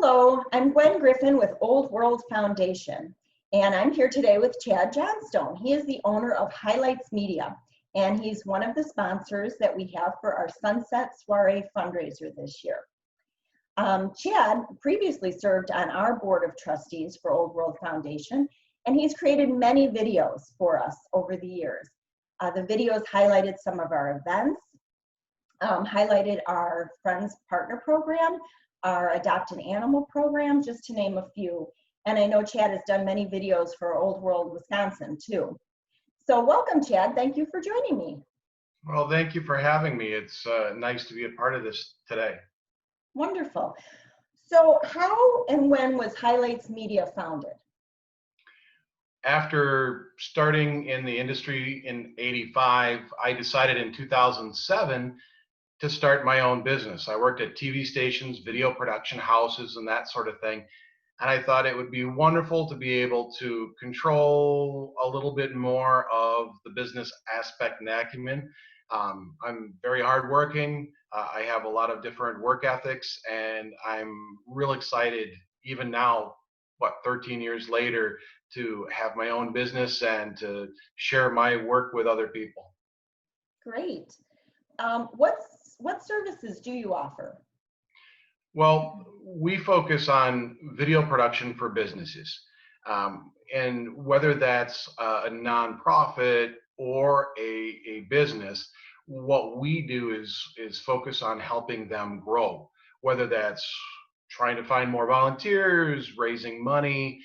Hello, I'm Gwen Griffin with Old World Foundation, and I'm here today with Chad Johnstone. He is the owner of Highlights Media, and he's one of the sponsors that we have for our Sunset Soiree fundraiser this year. Chad previously served on our board of trustees for Old World Foundation, and he's created many videos for us over the years. The videos highlighted some of our events, highlighted our Friends Partner Program, our Adopt an Animal program, just to name a few. And I know Chad has done many videos for Old World Wisconsin too. So welcome, Chad. Thank you for joining me. Well, thank you for having me. It's nice to be a part of this today. Wonderful. So how and when was Highlights Media founded? After starting in the industry in '85, I decided in 2007 to start my own business. I worked at TV stations, video production houses, and that sort of thing. And I thought it would be wonderful to be able to control a little bit more of the business aspect and acumen. I'm very hardworking. I have a lot of different work ethics, and I'm real excited, even now, 13 years later, to have my own business and to share my work with other people. Great. What services do you offer? Well, we focus on video production for businesses. And whether that's a nonprofit or a business, what we do is focus on helping them grow, whether that's trying to find more volunteers, raising money,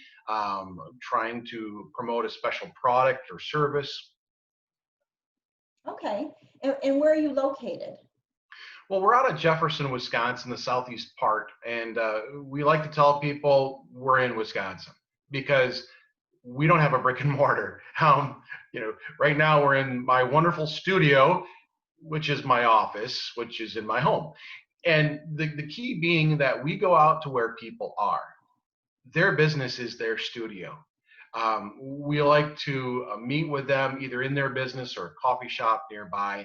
trying to promote a special product or service. Okay. And where are you located? Well, we're out of Jefferson, Wisconsin, the southeast part, and we like to tell people we're in Wisconsin because we don't have a brick and mortar. Right now we're in my wonderful studio, which is my office, which is in my home. And the key being that we go out to where people are. Their business is their studio. We like to meet with them either in their business or a coffee shop nearby,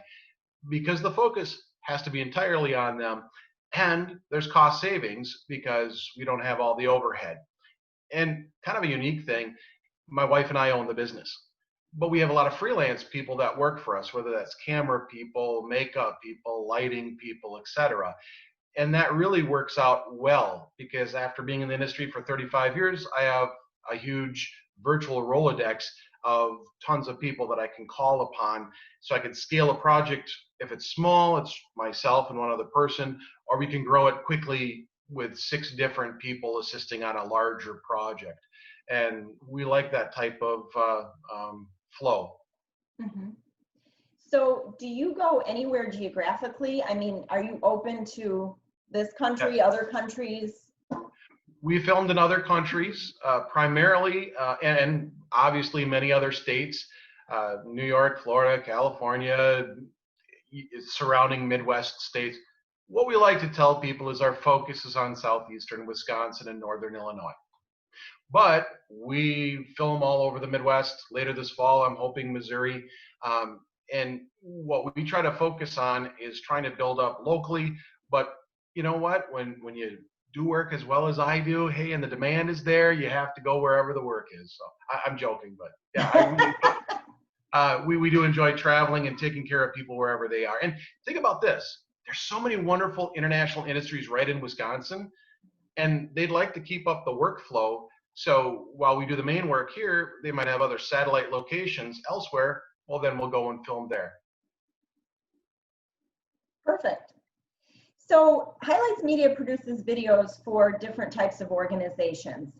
because the focus has to be entirely on them, and there's cost savings because we don't have all the overhead. And kind of a unique thing, my wife and I own the business, but we have a lot of freelance people that work for us, whether that's camera people, makeup people, lighting people, etc. And that really works out well because after being in the industry for 35 years, I have a huge virtual Rolodex of tons of people that I can call upon, so I can scale a project. If it's small, it's myself and one other person, or we can grow it quickly with 6 different people assisting on a larger project. And we like that type of flow. Mm-hmm. So do you go anywhere geographically? I mean, are you open to this country, Yes. other countries? We filmed in other countries, primarily, and obviously many other states, New York, Florida, California, surrounding Midwest states. What we like to tell people is our focus is on southeastern Wisconsin and northern Illinois. But we film all over the Midwest. Later this fall, I'm hoping Missouri. And what we try to focus on is trying to build up locally. But you know what? When you do work as well as I do, hey, and the demand is there, you have to go wherever the work is. So I'm joking, but yeah, we do enjoy traveling and taking care of people wherever they are. And think about this. There's so many wonderful international industries right in Wisconsin, and they'd like to keep up the workflow. So while we do the main work here, they might have other satellite locations elsewhere. Well, then we'll go and film there. Perfect. So Highlights Media produces videos for different types of organizations.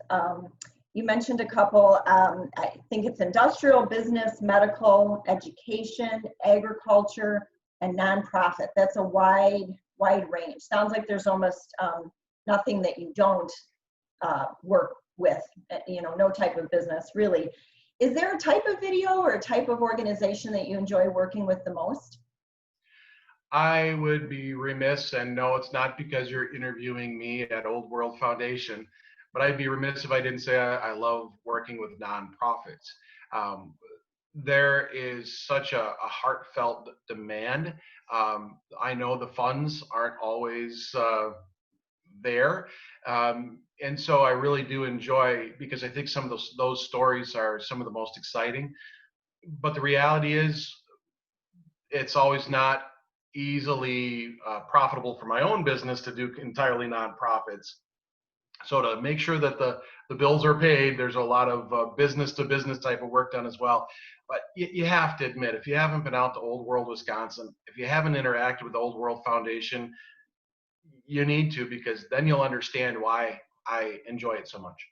You mentioned a couple. I think it's industrial, business, medical, education, agriculture, and nonprofit. That's a wide range. Sounds like there's almost nothing that you don't work with, no type of business really. Is there a type of video or a type of organization that you enjoy working with the most? I would be remiss, and no, it's not because you're interviewing me at Old World Foundation, but I'd be remiss if I didn't say I love working with nonprofits. There is such a— I know the funds aren't always there. And so I really do enjoy, because I think some of those stories are some of the most exciting. But the reality is, it's always not easily profitable for my own business to do entirely nonprofits. So to make sure that the bills are paid, there's a lot of business to business type of work done as well. But you have to admit, if you haven't been out to Old World, Wisconsin, if you haven't interacted with the Old World Foundation, you need to, because then you'll understand why I enjoy it so much.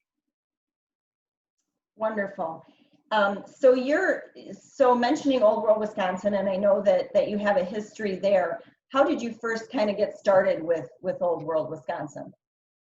Wonderful. So mentioning Old World Wisconsin, and I know that you have a history there. How did you first kind of get started with Old World Wisconsin?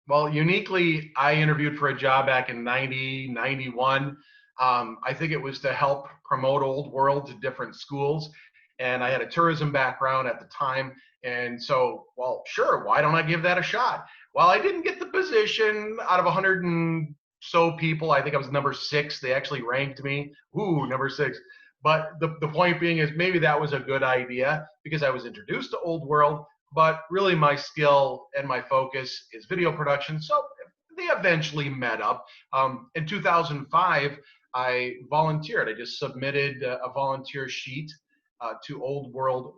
Well, uniquely, I interviewed for a job back in 90, 91. I think it was to help promote Old World to different schools. And I had a tourism background at the time. And so, well, sure, why don't I give that a shot? Well, I didn't get the position out of 100 and so people. I think I was number 6. They actually ranked me. Ooh, number 6. But the point being is, maybe that was a good idea because I was introduced to Old World. But really my skill and my focus is video production. So they eventually met up. In 2005, I volunteered. I just submitted a volunteer sheet to Old World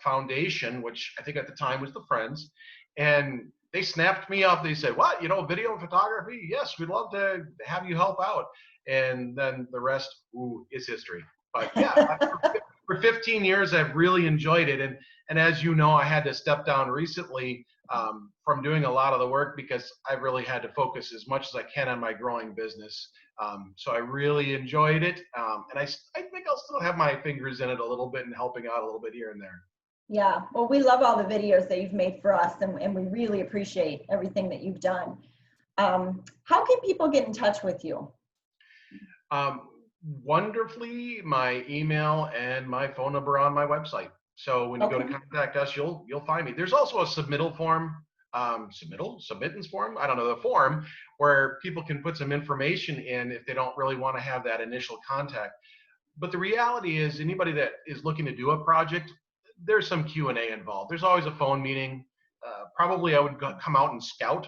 Foundation, which I think at the time was the Friends. And they snapped me up. They said, what, video and photography? Yes, we'd love to have you help out. And then the rest, is history. But yeah, for 15 years, I've really enjoyed it. And as you know, I had to step down recently from doing a lot of the work because I've really had to focus as much as I can on my growing business. So I really enjoyed it. And I think I'll still have my fingers in it a little bit and helping out a little bit here and there. Yeah, well, we love all the videos that you've made for us, and we really appreciate everything that you've done. How can people get in touch with you? Wonderfully, my email and my phone number on my website. So when you go to contact us, you'll find me. There's also a submittance form, I don't know, the form where people can put some information in if they don't really want to have that initial contact. But the reality is, anybody that is looking to do a project, there's some Q&A involved. There's always a phone meeting. Probably I would come out and scout.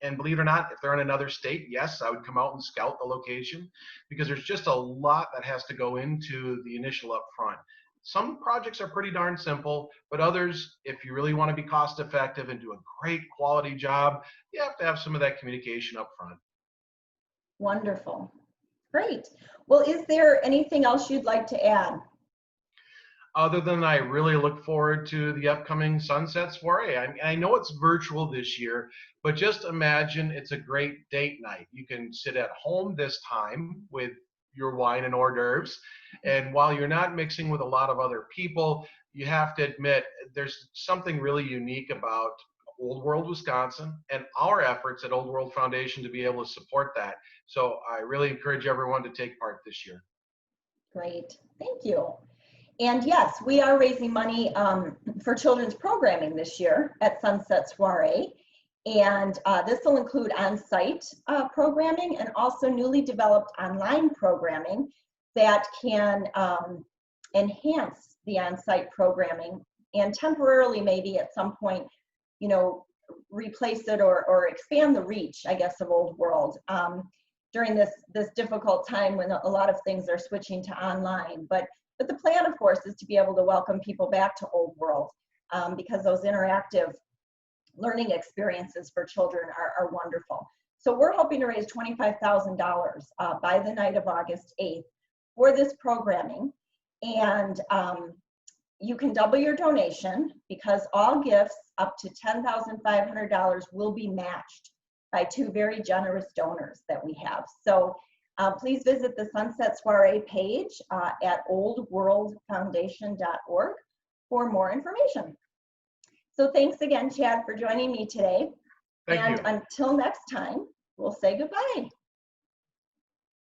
And believe it or not, if they're in another state, yes, I would come out and scout the location, because there's just a lot that has to go into the initial upfront. Some projects are pretty darn simple, but others, if you really want to be cost effective and do a great quality job, you have to have some of that communication up front. Wonderful. Great. Well, is there anything else you'd like to add? Other than I really look forward to the upcoming Sunset Soiree. I know it's virtual this year, but just imagine it's a great date night. You can sit at home this time with your wine and hors d'oeuvres, and while you're not mixing with a lot of other people, you have to admit there's something really unique about Old World Wisconsin and our efforts at Old World Foundation to be able to support that. So I really encourage everyone to take part this year. Great. Thank you. And yes, we are raising money for children's programming this year at Sunset Soiree. And this will include on-site programming and also newly developed online programming that can enhance the on-site programming and temporarily, maybe at some point, replace it or expand the reach, I guess, of Old World during this difficult time when a lot of things are switching to online. But the plan, of course, is to be able to welcome people back to Old World because those interactive learning experiences for children are wonderful. So we're hoping to raise $25,000 by the night of August 8th for this programming. And you can double your donation because all gifts up to $10,500 will be matched by 2 very generous donors that we have. So please visit the Sunset Soiree page at oldworldfoundation.org for more information. So thanks again, Chad, for joining me today. Thank you. And until next time, we'll say goodbye.